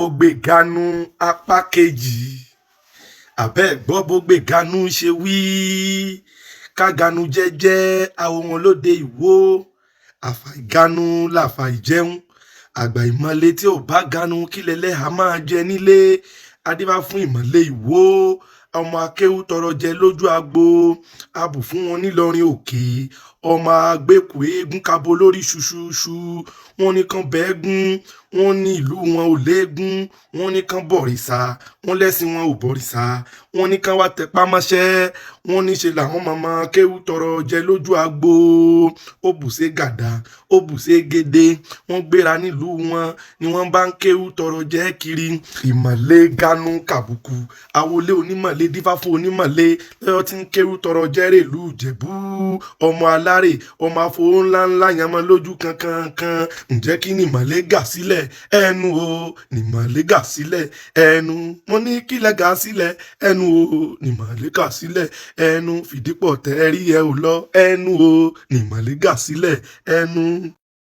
Ògbéganu apá kejì àbẹ́ gbọ́ bógbéganu ṣe wí káganu jẹ́jẹ́ àwòrán lóde ìwò àfàìganu làfàìjẹun àgbà ìmọ̀le tí ò bá ganu kí lẹ́lẹ́hàá máa jẹ nílé adífá fún ìmọ̀le ìwò ọmọ akéwú tọrọ jẹ lójú agbo abù fún wọn nílọrin òkè ọmọ agbẹ́kù eégún kabo lórí ṣuṣuṣu wọn ní kan bẹ́ẹ̀gún wọn ní ìlú wọn ò léégún wọn ní kan bọ̀rìṣà wọn lẹ́sìn wọn ò bọ̀rìṣà wọn ní kan wá tẹpá mọ́ṣẹ́ wọn níṣe làwọn màmá akéwú tọrọ jẹ lójú agbo ó bùṣe gàdá ó bùṣe gédé wọn gbéra nílùú wọn ni wọn bá ń kéwú tọrọ jẹ kiri ìmọ̀le ganu kàbùkù àwọlé onímọ̀le dífá fún onímọ̀le lọ́yọ́ tí ń kéwú tọrọ jẹ́rẹ̀ ìlú ìjẹ̀bú ọmọ alárè ọmọ afowó ńláńlá yàmọ́ lójú kankankan ǹjẹ́ kí ni ìmọ̀le gà sílẹ̀ ẹnu o nìmọ̀le gà sílẹ̀ ẹnu mo ní kílẹ̀ gà sílẹ̀ ẹnu o nìmọ̀le gà sílẹ̀ ẹnu fìdípọ̀ tẹ́rí ẹ ò lọ ẹnu o nìmọ̀le gà sílẹ̀ ẹnu.